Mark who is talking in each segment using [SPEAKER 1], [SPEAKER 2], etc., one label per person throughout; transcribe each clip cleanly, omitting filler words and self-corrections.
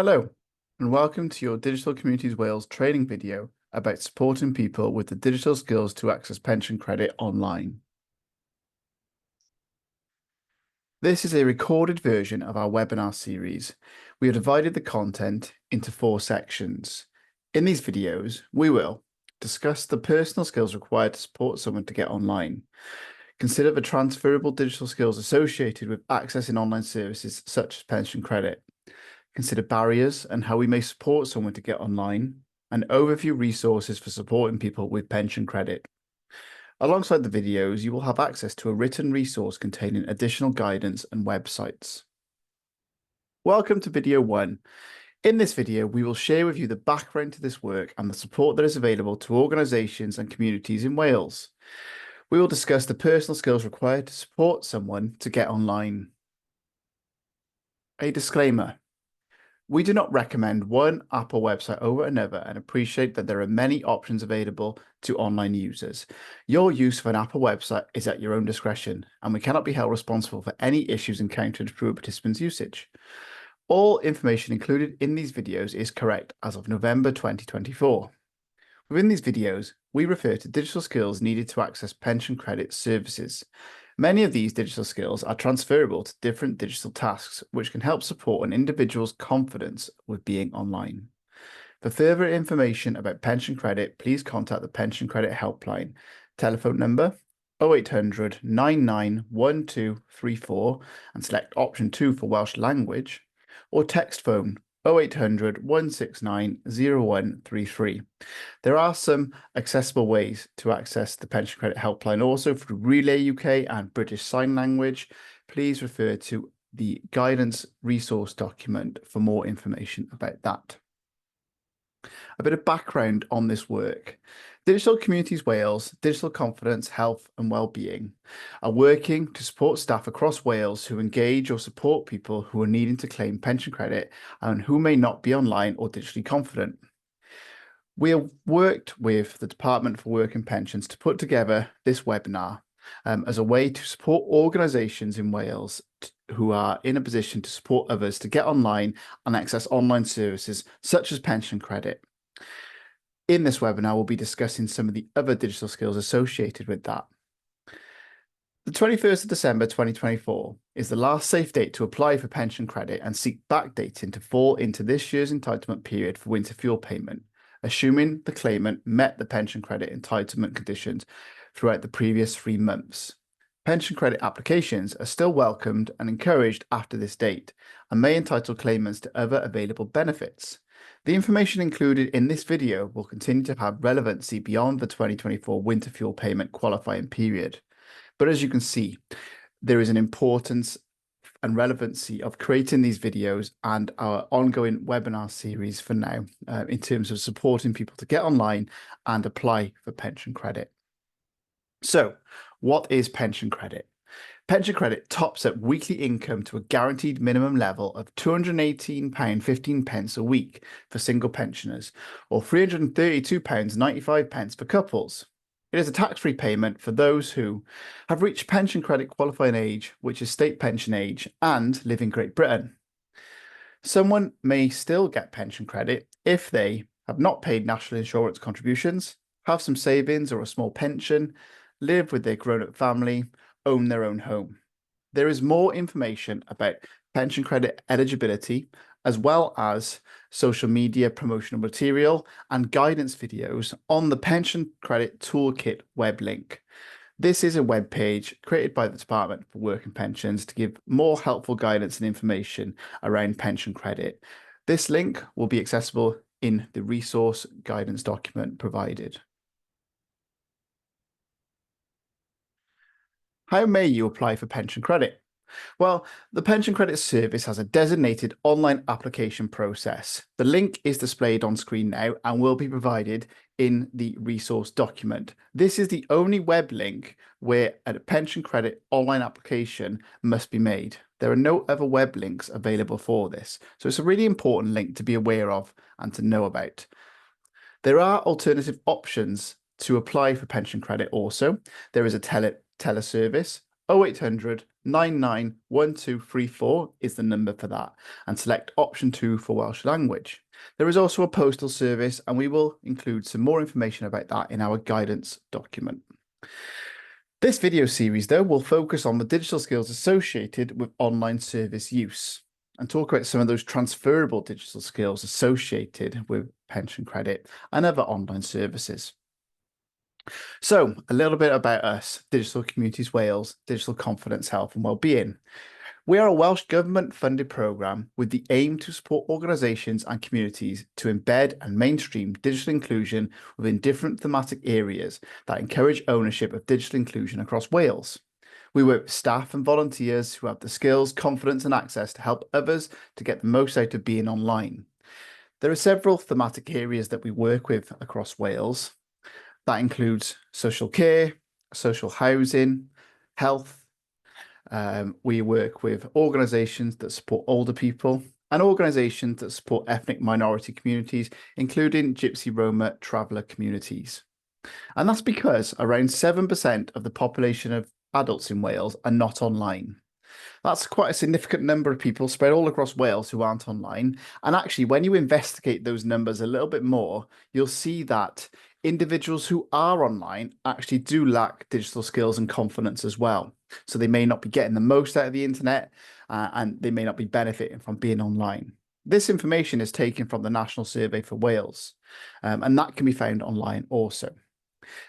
[SPEAKER 1] Hello, and welcome to your Digital Communities Wales training video about supporting people with the digital skills to access pension credit online. This is a recorded version of our webinar series. We have divided the content into 4 sections. In these videos, we will discuss the personal skills required to support someone to get online, consider the transferable digital skills associated with accessing online services such as pension credit, consider barriers and how we may support someone to get online, and overview resources for supporting people with pension credit. Alongside the videos, you will have access to a written resource containing additional guidance and websites. Welcome to video 1. In this video, we will share with you the background to this work and the support that is available to organisations and communities in Wales. We will discuss the personal skills required to support someone to get online. A disclaimer. We do not recommend one app or website over another and appreciate that there are many options available to online users. Your use of an app or website is at your own discretion, and we cannot be held responsible for any issues encountered through a participant's usage. All information included in these videos is correct as of November 2024. Within these videos, we refer to digital skills needed to access pension credit services. Many of these digital skills are transferable to different digital tasks, which can help support an individual's confidence with being online. For further information about pension credit, please contact the Pension Credit Helpline. Telephone number 0800 991234 and select option 2 for Welsh language, or text phone 0800 169 0133. There are some accessible ways to access the Pension Credit Helpline also through Relay UK and British Sign Language. Please refer to the guidance resource document for more information about that. A bit of background on this work. Digital Communities Wales, Digital Confidence, Health and Wellbeing are working to support staff across Wales who engage or support people who are needing to claim pension credit and who may not be online or digitally confident. We have worked with the Department for Work and Pensions to put together this webinar as a way to support organisations in Wales who are in a position to support others to get online and access online services such as pension credit. In this webinar, we'll be discussing some of the other digital skills associated with that. The 21st of December 2024 is the last safe date to apply for pension credit and seek backdating to fall into this year's entitlement period for winter fuel payment, assuming the claimant met the pension credit entitlement conditions throughout the previous 3 months. Pension credit applications are still welcomed and encouraged after this date and may entitle claimants to other available benefits. The information included in this video will continue to have relevancy beyond the 2024 winter fuel payment qualifying period. But as you can see, there is an importance and relevancy of creating these videos and our ongoing webinar series for now in terms of supporting people to get online and apply for pension credit. So, what is pension credit? Pension credit tops up weekly income to a guaranteed minimum level of £218.15 a week for single pensioners, or £332.95 for couples. It is a tax-free payment for those who have reached pension credit qualifying age, which is state pension age, and live in Great Britain. Someone may still get pension credit if they have not paid national insurance contributions, have some savings or a small pension, live with their grown-up family, own their own home. There is more information about pension credit eligibility, as well as social media promotional material and guidance videos on the Pension Credit Toolkit web link. This is a web page created by the Department for Work and Pensions to give more helpful guidance and information around pension credit. This link will be accessible in the resource guidance document provided. How may you apply for pension credit? Well, the Pension Credit Service has a designated online application process. The link is displayed on screen now and will be provided in the resource document. This is the only web link where a pension credit online application must be made. There are no other web links available for this. So it's a really important link to be aware of and to know about. There are alternative options to apply for pension credit also. There is a teleservice, 0800 991234 is the number for that, and select option 2 for Welsh language. There is also a postal service, and we will include some more information about that in our guidance document. This video series, though, will focus on the digital skills associated with online service use and talk about some of those transferable digital skills associated with pension credit and other online services. So, a little bit about us, Digital Communities Wales, Digital Confidence, Health and Wellbeing. We are a Welsh Government-funded programme with the aim to support organisations and communities to embed and mainstream digital inclusion within different thematic areas that encourage ownership of digital inclusion across Wales. We work with staff and volunteers who have the skills, confidence and access to help others to get the most out of being online. There are several thematic areas that we work with across Wales. That includes social care, social housing, health. We work with organisations that support older people and organisations that support ethnic minority communities, including Gypsy Roma traveller communities. And that's because around 7% of the population of adults in Wales are not online. That's quite a significant number of people spread all across Wales who aren't online. And actually, when you investigate those numbers a little bit more, you'll see that individuals who are online actually do lack digital skills and confidence as well. So they may not be getting the most out of the internet and they may not be benefiting from being online. This information is taken from the National Survey for Wales, and that can be found online also.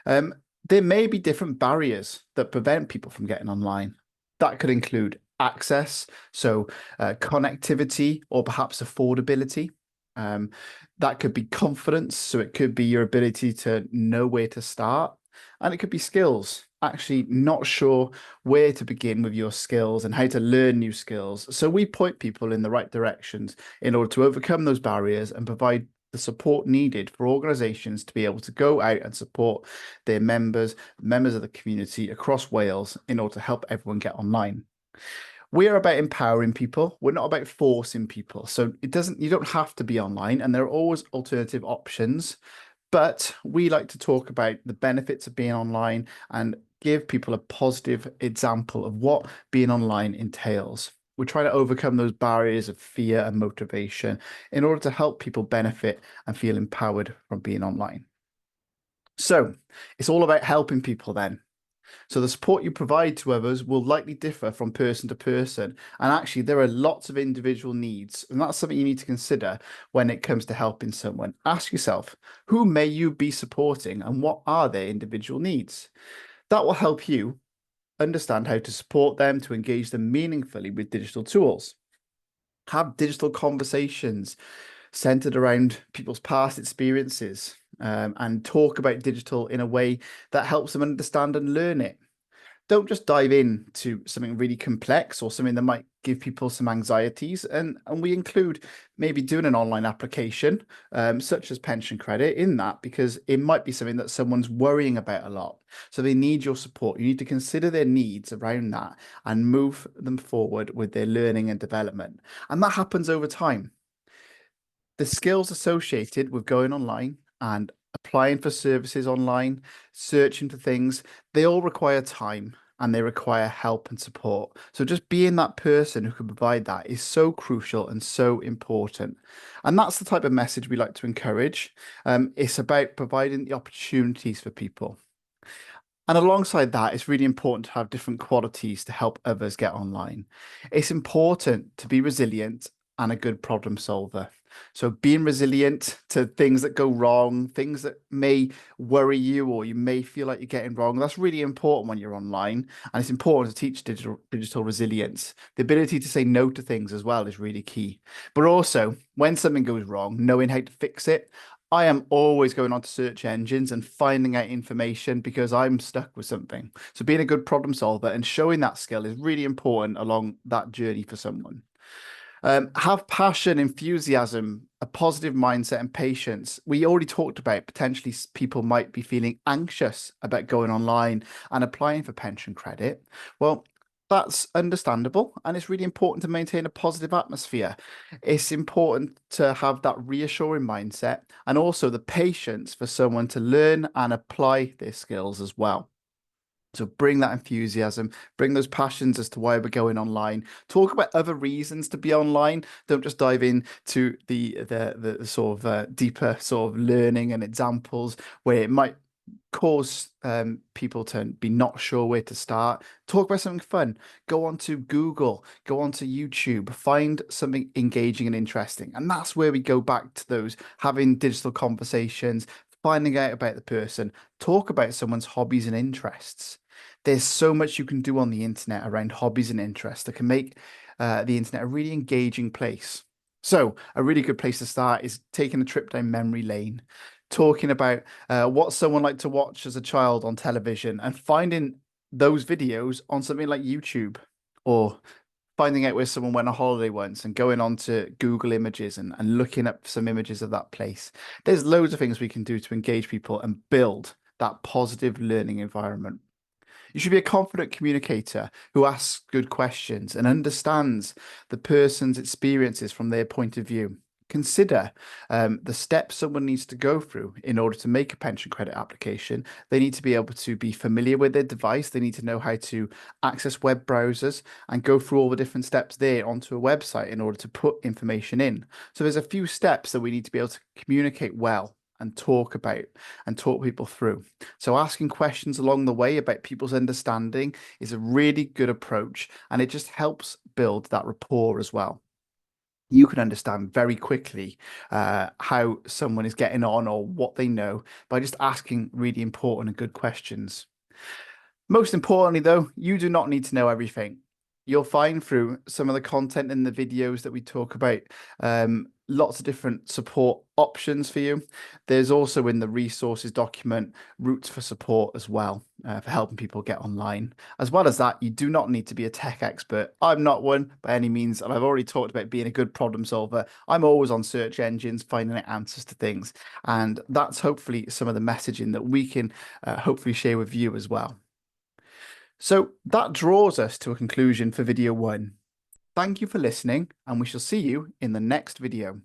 [SPEAKER 1] There may be different barriers that prevent people from getting online. That could include access, so connectivity or perhaps affordability. That could be confidence, so it could be your ability to know where to start, and it could be skills, actually not sure where to begin with your skills and how to learn new skills. So we point people in the right directions in order to overcome those barriers and provide the support needed for organisations to be able to go out and support their members of the community across Wales in order to help everyone get online. We are about empowering people. We're not about forcing people. So you don't have to be online, and there are always alternative options. But we like to talk about the benefits of being online and give people a positive example of what being online entails. We're trying to overcome those barriers of fear and motivation in order to help people benefit and feel empowered from being online. So it's all about helping people then. So the support you provide to others will likely differ from person to person. And actually, there are lots of individual needs. And that's something you need to consider when it comes to helping someone. Ask yourself, who may you be supporting and what are their individual needs? That will help you understand how to support them to engage them meaningfully with digital tools. Have digital conversations centered around people's past experiences and talk about digital in a way that helps them understand and learn it. Don't just dive into something really complex or something that might give people some anxieties. And we include maybe doing an online application, such as pension credit in that, because it might be something that someone's worrying about a lot. So they need your support. You need to consider their needs around that and move them forward with their learning and development. And that happens over time. The skills associated with going online and applying for services online, searching for things, they all require time and they require help and support. So just being that person who can provide that is so crucial and so important. And that's the type of message we like to encourage. It's about providing the opportunities for people. And alongside that, it's really important to have different qualities to help others get online. It's important to be resilient and a good problem solver. So being resilient to things that go wrong, things that may worry you or you may feel like you're getting wrong, that's really important when you're online. And it's important to teach digital resilience. The ability to say no to things as well is really key. But also, when something goes wrong, knowing how to fix it. I am always going onto search engines and finding out information because I'm stuck with something. So being a good problem solver and showing that skill is really important along that journey for someone. Have passion, enthusiasm, a positive mindset and patience. We already talked about potentially people might be feeling anxious about going online and applying for pension credit. Well, that's understandable, and it's really important to maintain a positive atmosphere. It's important to have that reassuring mindset and also the patience for someone to learn and apply their skills as well. So bring that enthusiasm, bring those passions as to why we're going online. Talk about other reasons to be online. Don't just dive into the sort of deeper sort of learning and examples where it might cause people to be not sure where to start. Talk about something fun. Go on to Google, go on to YouTube, find something engaging and interesting. And that's where we go back to those having digital conversations, finding out about the person, talk about someone's hobbies and interests. There's so much you can do on the internet around hobbies and interests that can make the internet a really engaging place. So, a really good place to start is taking a trip down memory lane, talking about what someone liked to watch as a child on television and finding those videos on something like YouTube, or finding out where someone went on holiday once and going on to Google Images and looking up some images of that place. There's loads of things we can do to engage people and build that positive learning environment. You should be a confident communicator who asks good questions and understands the person's experiences from their point of view. Consider the steps someone needs to go through in order to make a pension credit application. They need to be able to be familiar with their device. They need to know how to access web browsers and go through all the different steps there onto a website in order to put information in. So there's a few steps that we need to be able to communicate well and talk about and talk people through. So asking questions along the way about people's understanding is a really good approach, and it just helps build that rapport as well. You can understand very quickly how someone is getting on or what they know by just asking really important and good questions. Most importantly, though, you do not need to know everything. You'll find through some of the content in the videos that we talk about lots of different support options for you. There's also in the resources document routes for support as well for helping people get online. As well as that, you do not need to be a tech expert. I'm not one by any means, and I've already talked about being a good problem solver. I'm always on search engines finding answers to things, and that's hopefully some of the messaging that we can hopefully share with you as well. So that draws us to a conclusion for video 1. Thank you for listening, and we shall see you in the next video.